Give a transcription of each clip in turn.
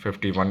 51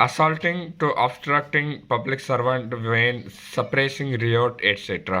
assaulting to obstructing public servant when suppressing riot etc.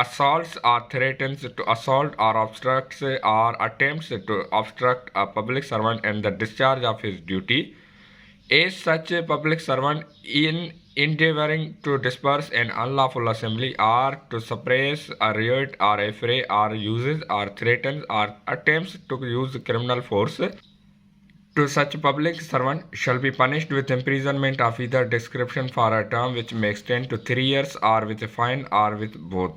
assaults or threatens to assault or obstructs or attempts to obstruct a public servant in the discharge of his duty is such a public servant in endeavoring to disperse an unlawful assembly or to suppress a riot or a fray or uses or threatens or attempts to use criminal force to such public servant shall be punished with imprisonment of either description for a term which may extend to 3 years or with a fine or with both।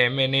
MNA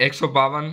152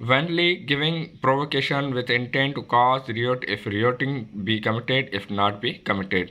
Whenly giving provocation with intent to cause riot if rioting be committed if not be committed।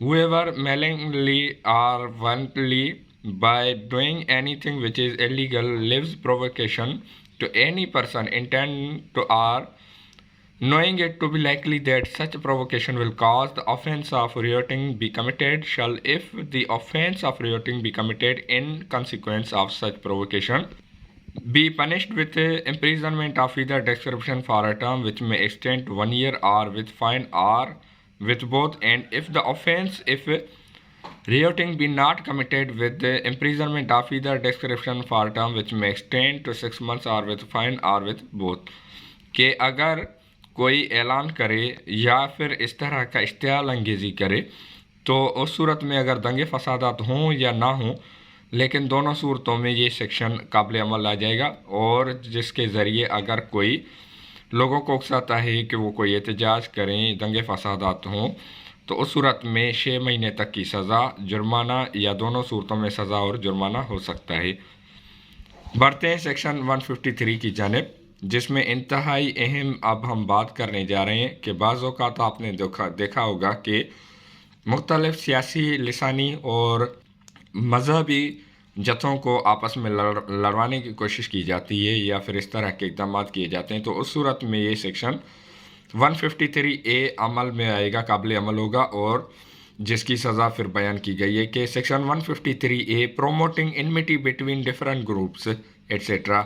Whoever knowingly or wantonly by doing anything which is illegal gives provocation to any person intending to or knowing it to be likely that such provocation will cause the offense of rioting be committed, shall, if the offense of rioting be committed in consequence of such provocation, be punished with imprisonment of either description for a term which may extend to 1 year, or with fine, or with both. And if the offense, if rioting be not committed, with the imprisonment of either description for a term which may extend to 6 months, or with fine, or with both. کہ اگر کوئی اعلان کرے یا پھر اس طرح کا اشتعال انگیزی کرے تو اس صورت میں اگر دنگے فسادات ہوں یا نہ ہوں، لیکن دونوں صورتوں میں یہ سیکشن قابل عمل آ جائے گا، اور جس کے ذریعے اگر کوئی لوگوں کو اکساتا ہے کہ وہ کوئی احتجاج کریں، دنگے فسادات ہوں، تو اس صورت میں 6 مہینے تک کی سزا، جرمانہ، یا دونوں صورتوں میں سزا اور جرمانہ ہو سکتا ہے۔ بڑھتے ہیں سیکشن 153 کی جانب، جس میں انتہائی اہم اب ہم بات کرنے جا رہے ہیں کہ بعض اوقات آپ نے دیکھا ہوگا کہ مختلف سیاسی، لسانی اور مذہبی جتھوں کو آپس میں لڑوانے کی کوشش کی جاتی ہے، یا پھر اس طرح کے اقدامات کیے جاتے ہیں، تو اس صورت میں یہ سیکشن 153A عمل میں آئے گا، قابل عمل ہوگا، اور جس کی سزا پھر بیان کی گئی ہے کہ section 153A promoting enmity between different groups etcetera,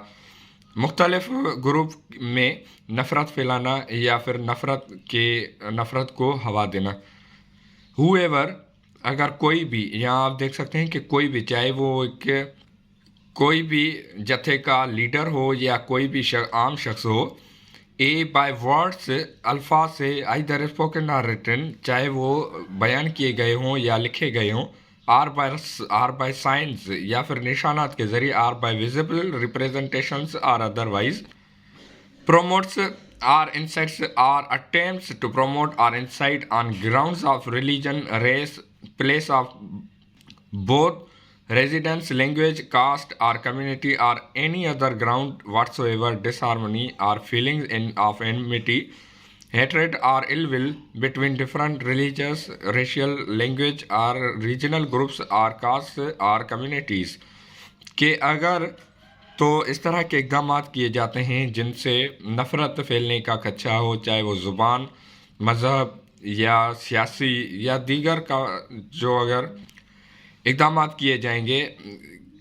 مختلف گروپ میں نفرت پھیلانا یا پھر نفرت کو ہوا دینا۔ whoever، اگر کوئی بھی، یہاں آپ دیکھ سکتے ہیں کہ کوئی بھی، چاہے وہ کوئی بھی جتھے کا لیڈر ہو یا کوئی بھی عام شخص ہو، بائی ورڈس، الفاظ سے، either spoken or written، چاہے وہ بیان کیے گئے ہوں یا لکھے گئے ہوں، آر بائی سائنس، یا پھر نشانات کے ذریعے، or by visible representations or otherwise, promotes or incites or attempts to promote or incite on grounds of religion, race, place of both residence, language, caste or community, or any other ground whatsoever, disharmony or feelings of enmity, hatred or ill will between different religious, racial, language or regional groups or castes or communities، کہ اگر تو اس طرح کے اقدامات کیے جاتے ہیں جن سے نفرت پھیلنے کا خدشہ ہو، چاہے وہ زبان، مذہب یا سیاسی یا دیگر کا، جو اگر اقدامات کیے جائیں گے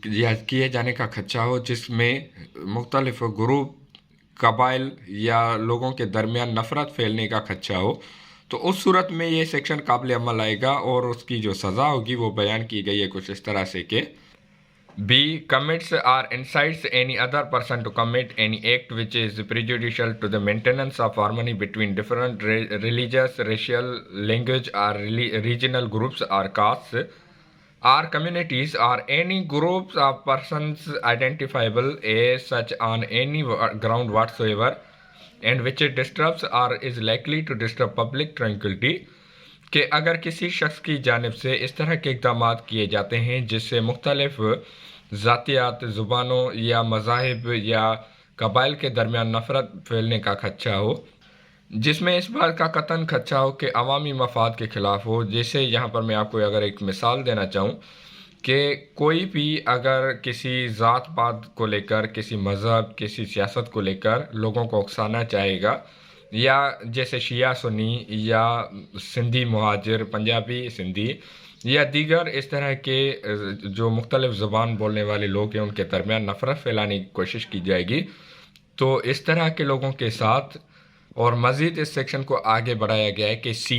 یا کیے جانے کا خدشہ ہو جس میں مختلف گروپ، قبائل یا لوگوں کے درمیان نفرت پھیلنے کا خدشہ ہو، تو اس صورت میں یہ سیکشن قابل عمل آئے گا، اور اس کی جو سزا ہوگی وہ بیان کی گئی ہے کچھ اس طرح سے کہ B commits or incites any other person to commit any act which is prejudicial to the maintenance of harmony between different religious, racial, language or regional groups or castes or communities, or any groups of persons identifiable as such on any ground whatsoever, and which disturbs or is likely to disturb public tranquility، کہ اگر کسی شخص کی جانب سے اس طرح کے اقدامات کیے جاتے ہیں جس سے مختلف ذاتیات، زبانوں یا مذاہب یا قبائل کے درمیان نفرت پھیلنے کا خدشہ ہو، جس میں اس بات کا قطعاً خدشہ ہو کہ عوامی مفاد کے خلاف ہو، جیسے یہاں پر میں آپ کو اگر ایک مثال دینا چاہوں کہ کوئی بھی اگر کسی ذات پات کو لے کر، کسی مذہب، کسی سیاست کو لے کر لوگوں کو اکسانا چاہے گا، یا جیسے شیعہ سنی یا سندھی مہاجر، پنجابی سندھی یا دیگر اس طرح کے جو مختلف زبان بولنے والے لوگ ہیں ان کے درمیان نفرت پھیلانے کی کوشش کی جائے گی، تو اس طرح کے لوگوں کے ساتھ، اور مزید اس سیکشن کو آگے بڑھایا گیا ہے کہ C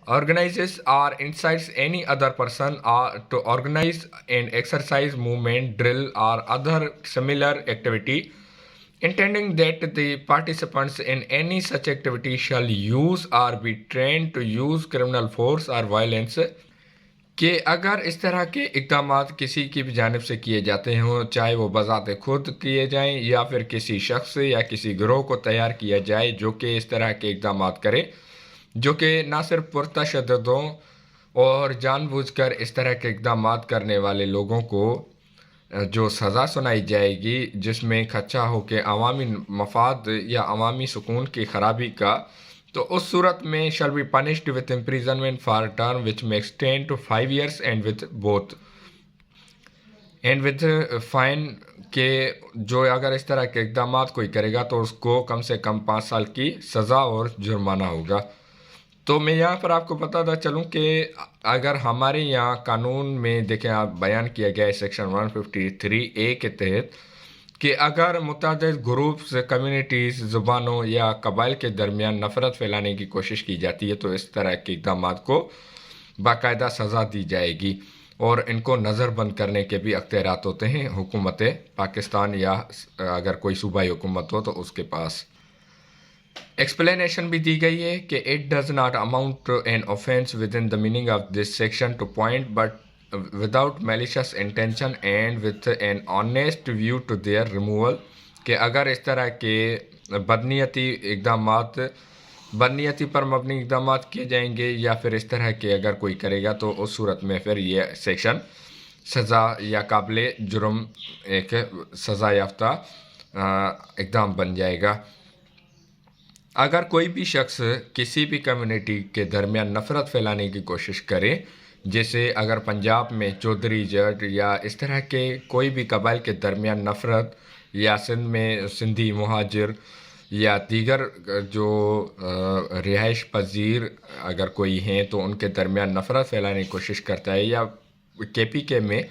organizes or incites any other person to organize and exercise movement, drill or other similar activity, intending that the participants in any such activity shall use or be trained to use criminal force or violence، کہ اگر اس طرح کے اقدامات کسی کی بھی جانب سے کیے جاتے ہوں، چاہے وہ بذات خود کیے جائیں یا پھر کسی شخص یا کسی گروہ کو تیار کیا جائے جو کہ اس طرح کے اقدامات کرے، جو کہ نہ صرف پرتشدد ہوں اور جان بوجھ کر اس طرح کے اقدامات کرنے والے لوگوں کو جو سزا سنائی جائے گی جس میں خدشہ ہو کہ عوامی مفاد یا عوامی سکون کی خرابی کا تو اس صورت میں shall be punished with imprisonment for term which may extend to 5 years and with fine کہ جو اگر اس طرح کے اقدامات کوئی کرے گا تو اس کو کم سے کم 5 سال کی سزا اور جرمانہ ہوگا۔ تو میں یہاں پر آپ کو بتاتا چلوں کہ اگر ہمارے یہاں قانون میں دیکھیں آپ بیان کیا گیا ہے سیکشن 153A کے تحت کہ اگر متعدد گروپس، کمیونٹیز، زبانوں یا قبائل کے درمیان نفرت پھیلانے کی کوشش کی جاتی ہے تو اس طرح کے اقدامات کو باقاعدہ سزا دی جائے گی، اور ان کو نظر بند کرنے کے بھی اختیارات ہوتے ہیں حکومت پاکستان یا اگر کوئی صوبائی حکومت ہو تو اس کے پاس۔ ایکسپلینیشن بھی دی گئی ہے کہ it does not amount to an offence within the meaning of this section to point but without malicious intention and with an honest view to their removal, کہ اگر اس طرح کے بدنیتی پر مبنی اقدامات کیے جائیں گے یا پھر اس طرح کے اگر کوئی کرے گا تو اس صورت میں پھر یہ سیکشن سزا یا قابل جرم ایک سزا یافتہ اقدام بن جائے گا۔ اگر کوئی بھی شخص کسی بھی کمیونٹی کے درمیان نفرت پھیلانے کی کوشش کرے، جیسے اگر پنجاب میں چودھری، جٹ یا اس طرح کے کوئی بھی قبائل کے درمیان نفرت، یا سندھ میں سندھی مہاجر یا دیگر جو رہائش پذیر اگر کوئی ہیں تو ان کے درمیان نفرت پھیلانے کی کوشش کرتا ہے، یا KPK میں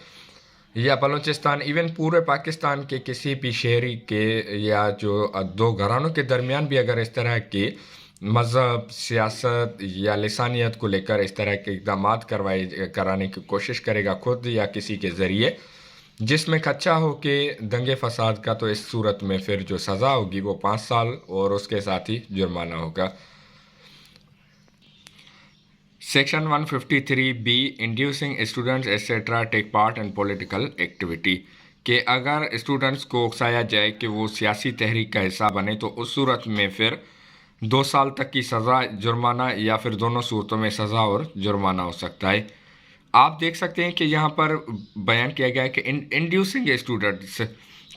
یا بلوچستان، ایون پورے پاکستان کے کسی بھی شہری کے یا جو دو گھرانوں کے درمیان بھی اگر اس طرح کے مذہب، سیاست یا لسانیت کو لے کر اس طرح کے اقدامات کرانے کی کوشش کرے گا خود یا کسی کے ذریعے، جس میں خدشہ ہو کہ دنگے فساد کا، تو اس صورت میں پھر جو سزا ہوگی وہ 5 سال اور اس کے ساتھ ہی جرمانہ ہوگا۔ Section 153B inducing students etcetera take part in political activity, کہ اگر اسٹوڈنٹس کو اکسایا جائے کہ وہ سیاسی تحریک کا حصہ بنے تو اس صورت میں پھر 2 سال تک کی سزا، جرمانہ، یا پھر دونوں صورتوں میں سزا اور جرمانہ ہو سکتا ہے۔ آپ دیکھ سکتے ہیں کہ یہاں پر بیان کیا گیا ہے کہ انڈیوسنگ اسٹوڈنٹس،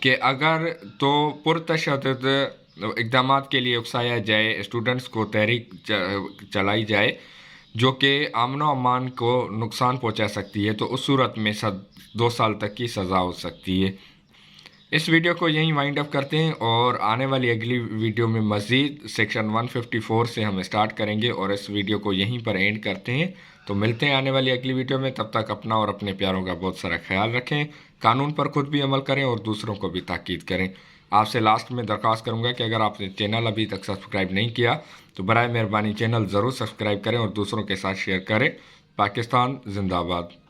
کہ اگر تو پرتشدد اقدامات کے لیے اکسایا جائے، اسٹوڈنٹس کو تحریک چلائی جائے جو کہ امن و امان کو نقصان پہنچا سکتی ہے، تو اس صورت میں 2 سال تک کی سزا ہو سکتی ہے۔ اس ویڈیو کو یہیں وائنڈ اپ کرتے ہیں اور آنے والی اگلی ویڈیو میں مزید سیکشن 154 سے ہم اسٹارٹ کریں گے، اور اس ویڈیو کو یہیں پر اینڈ کرتے ہیں۔ تو ملتے ہیں آنے والی اگلی ویڈیو میں، تب تک اپنا اور اپنے پیاروں کا بہت سارا خیال رکھیں، قانون پر خود بھی عمل کریں اور دوسروں کو بھی تاکید کریں۔ آپ سے لاسٹ میں درخواست کروں گا کہ اگر آپ نے چینل ابھی تک سبسکرائب نہیں کیا تو برائے مہربانی چینل ضرور سبسکرائب کریں اور دوسروں کے ساتھ شیئر کریں۔ پاکستان زندہ باد۔